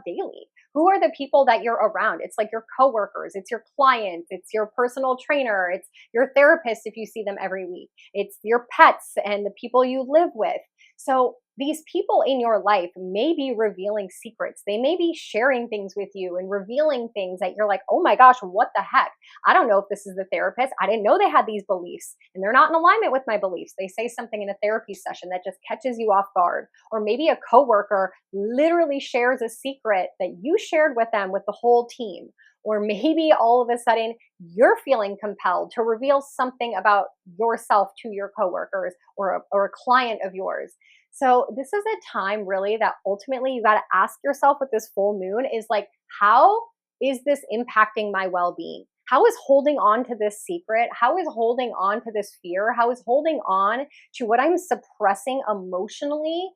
Speaker 1: daily. Who are the people that you're around? It's like your coworkers, it's your clients, it's your personal trainer, it's your therapist if you see them every week. It's your pets and the people you live with. So these people in your life may be revealing secrets. They may be sharing things with you and revealing things that you're like, oh my gosh, what the heck? I don't know if this is the therapist. I didn't know they had these beliefs and they're not in alignment with my beliefs. They say something in a therapy session that just catches you off guard. Or maybe a coworker literally shares a secret that you shared with them with the whole team. Or maybe all of a sudden you're feeling compelled to reveal something about yourself to your coworkers or a client of yours. So this is a time really that ultimately you got to ask yourself with this full moon is like, how is this impacting my well-being? How is holding on to this secret? How is holding on to this fear? How is holding on to what I'm suppressing emotionally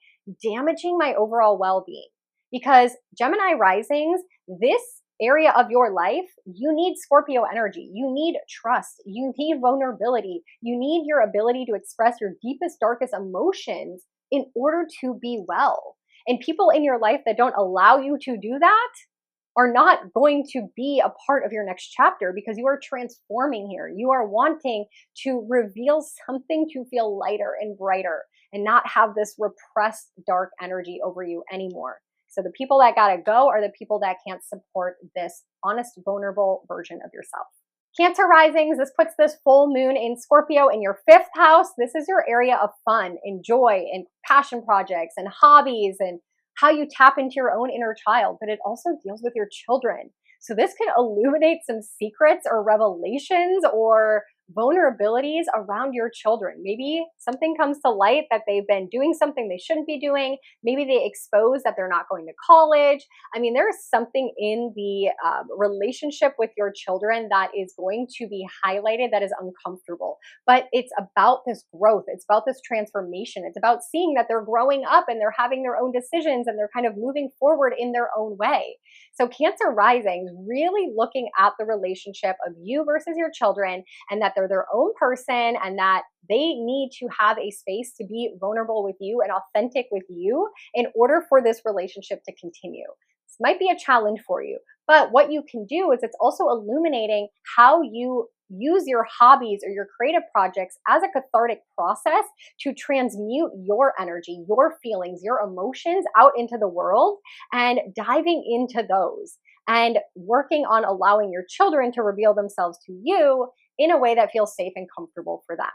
Speaker 1: damaging my overall well-being? Because Gemini risings, this area of your life, you need Scorpio energy. You need trust. You need vulnerability. You need your ability to express your deepest, darkest emotions in order to be well. And people in your life that don't allow you to do that are not going to be a part of your next chapter because you are transforming here. You are wanting to reveal something to feel lighter and brighter and not have this repressed dark energy over you anymore. So the people that gotta go are the people that can't support this honest, vulnerable version of yourself. Cancer risings, this puts this full moon in Scorpio in your 5th house. This is your area of fun and joy and passion projects and hobbies and how you tap into your own inner child, but it also deals with your children. So this could illuminate some secrets or revelations or vulnerabilities around your children. Maybe something comes to light that they've been doing something they shouldn't be doing. Maybe they expose that they're not going to college. I mean, there is something in the relationship with your children that is going to be highlighted that is uncomfortable. But it's about this growth. It's about this transformation. It's about seeing that they're growing up and they're having their own decisions and they're kind of moving forward in their own way. So Cancer rising, really looking at the relationship of you versus your children and that they're their own person and that they need to have a space to be vulnerable with you and authentic with you in order for this relationship to continue. This might be a challenge for you, but what you can do is it's also illuminating how you use your hobbies or your creative projects as a cathartic process to transmute your energy, your feelings, your emotions out into the world and diving into those and working on allowing your children to reveal themselves to you in a way that feels safe and comfortable for them.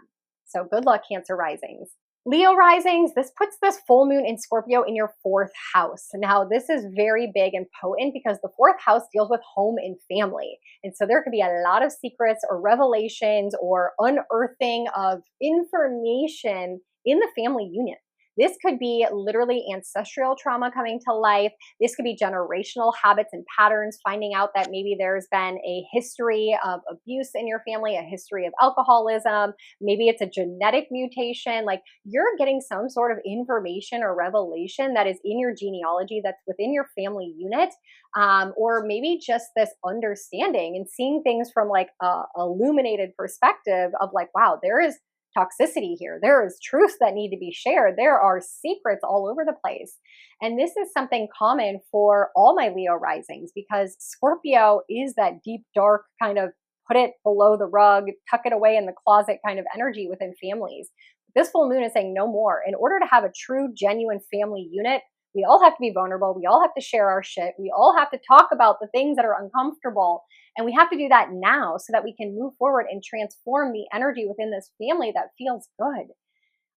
Speaker 1: So good luck, Cancer risings. Leo risings, this puts this full moon in Scorpio in your 4th house. Now, this is very big and potent because the 4th house deals with home and family. And so there could be a lot of secrets or revelations or unearthing of information in the family union. This could be literally ancestral trauma coming to life. This could be generational habits and patterns, finding out that maybe there's been a history of abuse in your family, a history of alcoholism. Maybe it's a genetic mutation. Like you're getting some sort of information or revelation that is in your genealogy that's within your family unit. Or maybe just this understanding and seeing things from like a illuminated perspective of like, wow, there is toxicity here. There is truths that need to be shared. There are secrets all over the place. And this is something common for all my Leo risings because Scorpio is that deep, dark kind of put it below the rug, tuck it away in the closet kind of energy within families. This full moon is saying no more. In order to have a true, genuine family unit, we all have to be vulnerable. We all have to share our shit. We all have to talk about the things that are uncomfortable. And we have to do that now so that we can move forward and transform the energy within this family that feels good.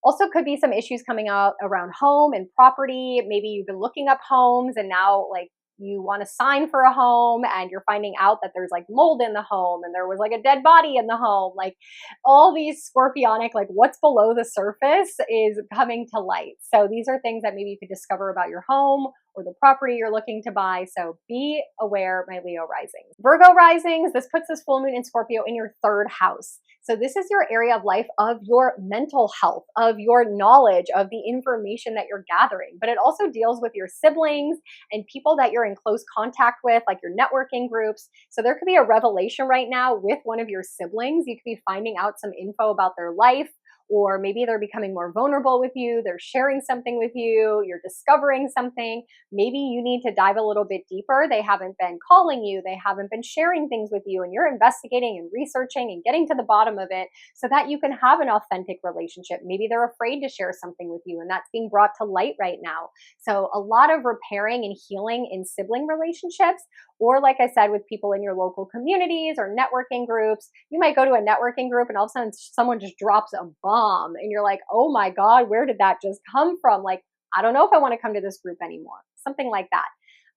Speaker 1: Also could be some issues coming out around home and property. Maybe you've been looking up homes and now like you want to sign for a home and you're finding out that there's like mold in the home and there was like a dead body in the home, like all these scorpionic, like what's below the surface is coming to light. So these are things that maybe you could discover about your home or the property you're looking to buy. So be aware, my Leo risings. Virgo risings, this puts this full moon in Scorpio in your third house. So this is your area of life of your mental health, of your knowledge, of the information that you're gathering. But it also deals with your siblings and people that you're in close contact with, like your networking groups. So there could be a revelation right now with one of your siblings. You could be finding out some info about their life, or maybe they're becoming more vulnerable with you. They're sharing something with you. You're discovering something. Maybe you need to dive a little bit deeper. They haven't been calling you. They haven't been sharing things with you, and you're investigating and researching and getting to the bottom of it so that you can have an authentic relationship. Maybe they're afraid to share something with you, and that's being brought to light right now. So a lot of repairing and healing in sibling relationships, or like I said, with people in your local communities or networking groups. You might go to a networking group and all of a sudden someone just drops a bomb and you're like, oh my God, where did that just come from? Like, I don't know if I want to come to this group anymore. Something like that.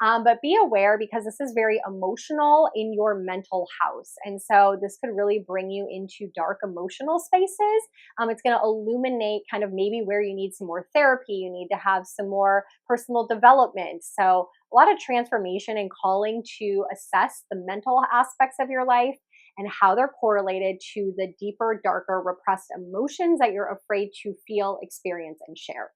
Speaker 1: But be aware, because this is very emotional in your mental house. And so this could really bring you into dark emotional spaces. It's going to illuminate kind of maybe where you need some more therapy. You need to have some more personal development. So a lot of transformation and calling to assess the mental aspects of your life and how they're correlated to the deeper, darker, repressed emotions that you're afraid to feel, experience, and share.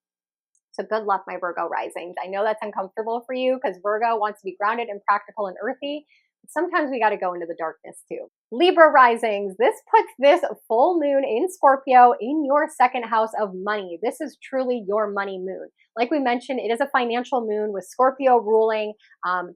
Speaker 1: So good luck, my Virgo risings. I know that's uncomfortable for you because Virgo wants to be grounded and practical and earthy. But sometimes we got to go into the darkness too. Libra risings, this puts this full moon in Scorpio in your second house of money. This is truly your money moon. Like we mentioned, it is a financial moon with Scorpio ruling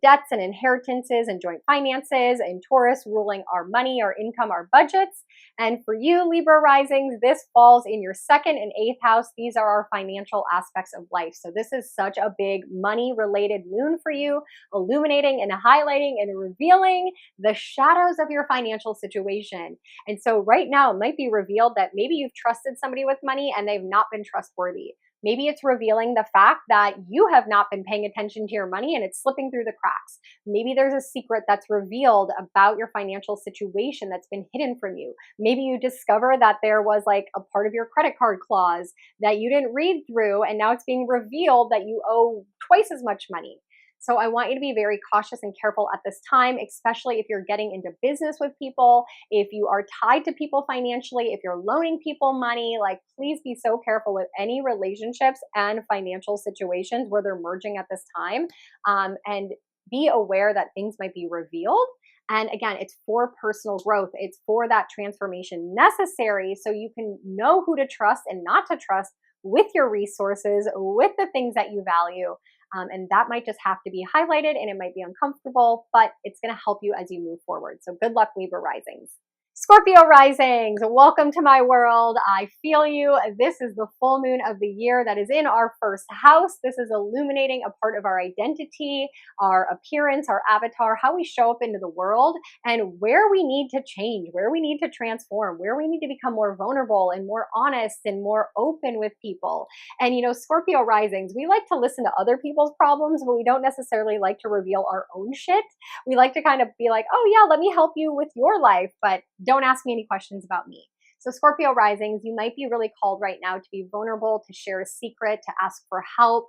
Speaker 1: debts and inheritances and joint finances, and Taurus ruling our money, our income, our budgets. And for you, Libra risings, this falls in your second and eighth house. These are our financial aspects of life. So this is such a big money-related moon for you, illuminating and highlighting and revealing the shadows of your financial situation. And so right now, it might be revealed that maybe you've trusted somebody with money and they've not been trustworthy. Maybe it's revealing the fact that you have not been paying attention to your money and it's slipping through the cracks. Maybe there's a secret that's revealed about your financial situation that's been hidden from you. Maybe you discover that there was like a part of your credit card clause that you didn't read through, and now it's being revealed that you owe twice as much money. So I want you to be very cautious and careful at this time, especially if you're getting into business with people, if you are tied to people financially, if you're loaning people money. Like, please be so careful with any relationships and financial situations where they're merging at this time. And be aware that things might be revealed. And again, it's for personal growth. It's for that transformation necessary so you can know who to trust and not to trust with your resources, with the things that you value. And that might just have to be highlighted, and it might be uncomfortable, but it's going to help you as you move forward. So good luck, Libra risings. Scorpio risings, welcome to my world. I feel you. This is the full moon of the year that is in our first house. This is illuminating a part of our identity, our appearance, our avatar, how we show up into the world, and where we need to change, where we need to transform, where we need to become more vulnerable and more honest and more open with people. And you know, Scorpio risings, we like to listen to other people's problems, but we don't necessarily like to reveal our own shit. We like to kind of be like, oh yeah, let me help you with your life, but don't ask me any questions about me. So Scorpio risings, you might be really called right now to be vulnerable, to share a secret, to ask for help,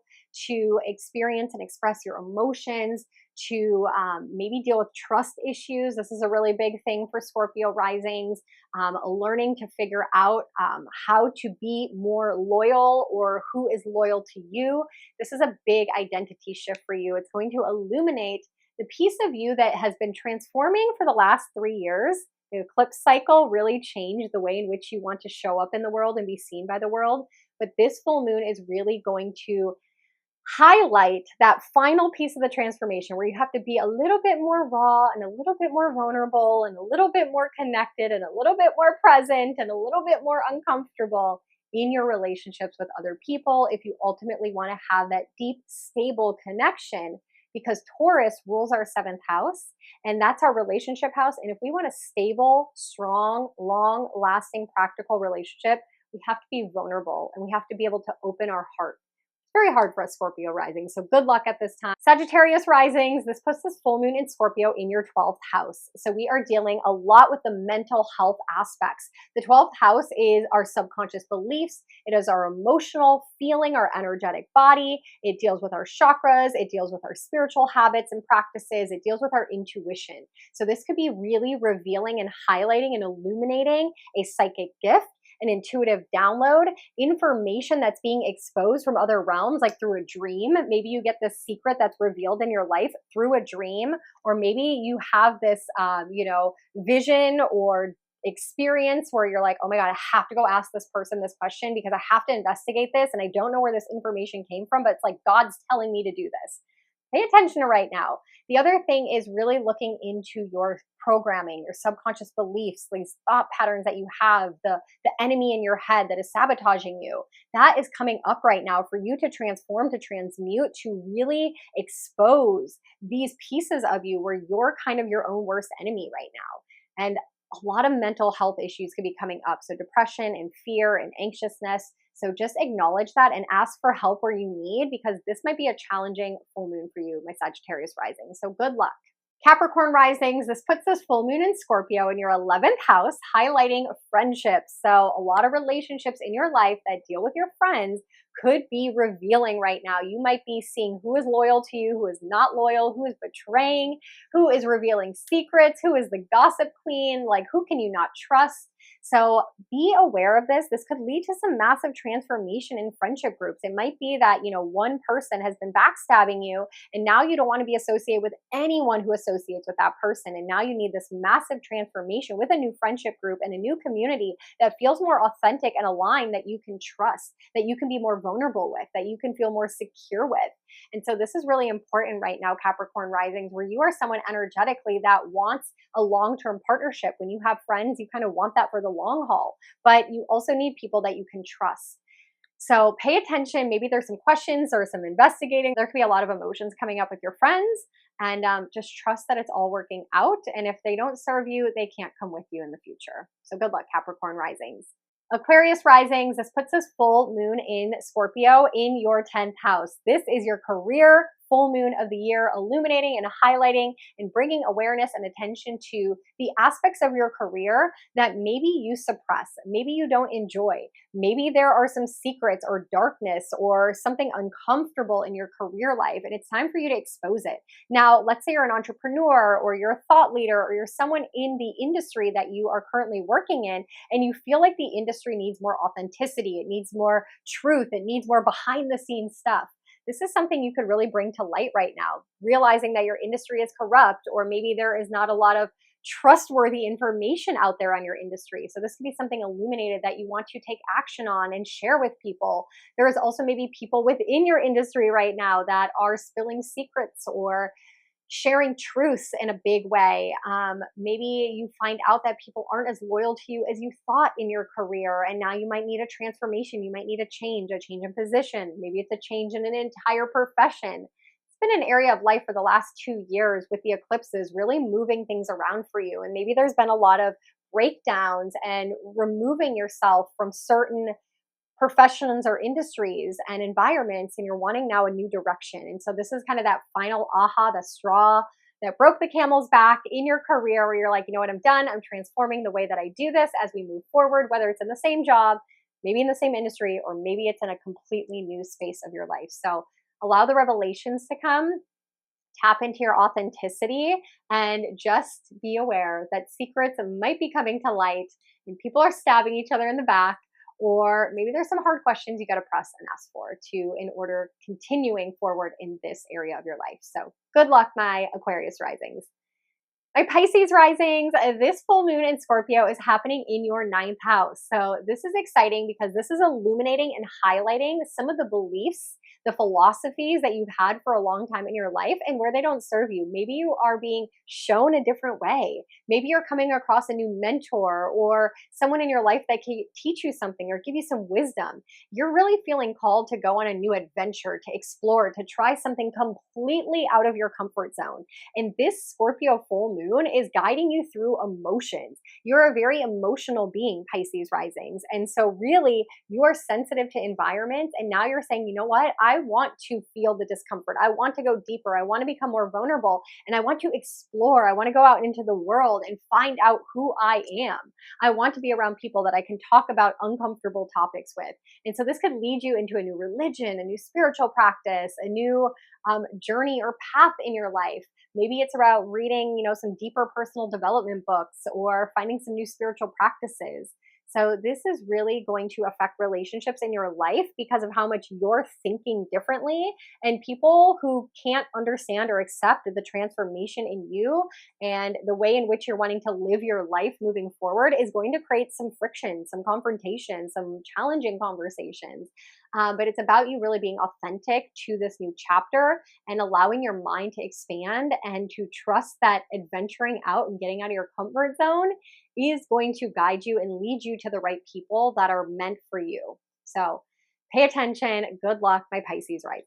Speaker 1: to experience and express your emotions, to maybe deal with trust issues. This is a really big thing for Scorpio risings, learning to figure out how to be more loyal, or who is loyal to you. This is a big identity shift for you. It's going to illuminate the piece of you that has been transforming for the last 3 years. The eclipse cycle really changed the way in which you want to show up in the world and be seen by the world. But this full moon is really going to highlight that final piece of the transformation where you have to be a little bit more raw and a little bit more vulnerable and a little bit more connected and a little bit more present and a little bit more uncomfortable in your relationships with other people if you ultimately want to have that deep, stable connection. Because Taurus rules our seventh house, and that's our relationship house. And if we want a stable, strong, long-lasting, practical relationship, we have to be vulnerable and we have to be able to open our heart. Very hard for a Scorpio rising, so good luck at this time. Sagittarius risings, this puts this full moon in Scorpio in your 12th house. So we are dealing a lot with the mental health aspects. The 12th house is our subconscious beliefs. It is our emotional feeling, our energetic body. It deals with our chakras. It deals with our spiritual habits and practices. It deals with our intuition. So this could be really revealing and highlighting and illuminating a psychic gift, an intuitive download, information that's being exposed from other realms, like through a dream. Maybe you get this secret that's revealed in your life through a dream, or maybe you have this, vision or experience where you're like, oh my God, I have to go ask this person this question because I have to investigate this and I don't know where this information came from, but it's like God's telling me to do this. Pay attention to right now. The other thing is really looking into your programming, your subconscious beliefs, these thought patterns that you have, the enemy in your head that is sabotaging you. That is coming up right now for you to transform, to transmute, to really expose these pieces of you where you're kind of your own worst enemy right now. And a lot of mental health issues could be coming up. So depression and fear and anxiousness. So just acknowledge that and ask for help where you need, because this might be a challenging full moon for you, my Sagittarius rising. So good luck. Capricorn risings, this puts this full moon in Scorpio in your 11th house, highlighting friendships. So a lot of relationships in your life that deal with your friends could be revealing right now. You might be seeing who is loyal to you, who is not loyal, who is betraying, who is revealing secrets, who is the gossip queen, like who can you not trust? So be aware of this. This could lead to some massive transformation in friendship groups. It might be that, one person has been backstabbing you and now you don't want to be associated with anyone who associates with that person. And now you need this massive transformation with a new friendship group and a new community that feels more authentic and aligned, that you can trust, that you can be more vulnerable with, that you can feel more secure with. And so this is really important right now, Capricorn risings, where you are someone energetically that wants a long-term partnership. When you have friends, you kind of want that for the long haul, but you also need people that you can trust. So pay attention. Maybe there's some questions or some investigating. There could be a lot of emotions coming up with your friends, and just trust that it's all working out. And if they don't serve you, they can't come with you in the future. So good luck, Capricorn risings. Aquarius risings, this puts this full moon in Scorpio in your 10th house. This is your career full moon of the year, illuminating and highlighting and bringing awareness and attention to the aspects of your career that maybe you suppress, maybe you don't enjoy. Maybe there are some secrets or darkness or something uncomfortable in your career life, and it's time for you to expose it. Now, let's say you're an entrepreneur or you're a thought leader or you're someone in the industry that you are currently working in, and you feel like the industry needs more authenticity, it needs more truth, it needs more behind the scenes stuff. This is something you could really bring to light right now, realizing that your industry is corrupt, or maybe there is not a lot of trustworthy information out there on your industry. So this could be something illuminated that you want to take action on and share with people. There is also maybe people within your industry right now that are spilling secrets or sharing truths in a big way. Maybe you find out that people aren't as loyal to you as you thought in your career, and now you might need a transformation. You might need a change in position. Maybe it's a change in an entire profession. It's been an area of life for the last 2 years with the eclipses really moving things around for you. And maybe there's been a lot of breakdowns and removing yourself from certain professions or industries and environments, and you're wanting now a new direction. And so this is kind of that final aha, the straw that broke the camel's back in your career, where you're like, you know what, I'm done. I'm transforming the way that I do this as we move forward, whether it's in the same job, maybe in the same industry, or maybe it's in a completely new space of your life. So allow the revelations to come, tap into your authenticity, and just be aware that secrets might be coming to light and people are stabbing each other in the back. Or maybe there's some hard questions you got to press and ask for in order continuing forward in this area of your life. So good luck, my Aquarius risings. My Pisces risings, this full moon in Scorpio is happening in your 9th house. So this is exciting because this is illuminating and highlighting some of the beliefs, the philosophies that you've had for a long time in your life and where they don't serve you. Maybe you are being shown a different way. Maybe you're coming across a new mentor or someone in your life that can teach you something or give you some wisdom. You're really feeling called to go on a new adventure, to explore, to try something completely out of your comfort zone. And this Scorpio full moon is guiding you through emotions. You're a very emotional being, Pisces risings. And so really you are sensitive to environments. And now you're saying, you know what? I I want to feel the discomfort. I want to go deeper. I want to become more vulnerable, and I want to explore. I want to go out into the world and find out who I am. I want to be around people that I can talk about uncomfortable topics with. And so this could lead you into a new religion, a new spiritual practice, a new journey or path in your life. Maybe it's about reading, some deeper personal development books or finding some new spiritual practices. So this is really going to affect relationships in your life because of how much you're thinking differently. And people who can't understand or accept the transformation in you and the way in which you're wanting to live your life moving forward is going to create some friction, some confrontation, some challenging conversations. But it's about you really being authentic to this new chapter and allowing your mind to expand and to trust that adventuring out and getting out of your comfort zone is going to guide you and lead you to the right people that are meant for you. So pay attention. Good luck, my Pisces rising.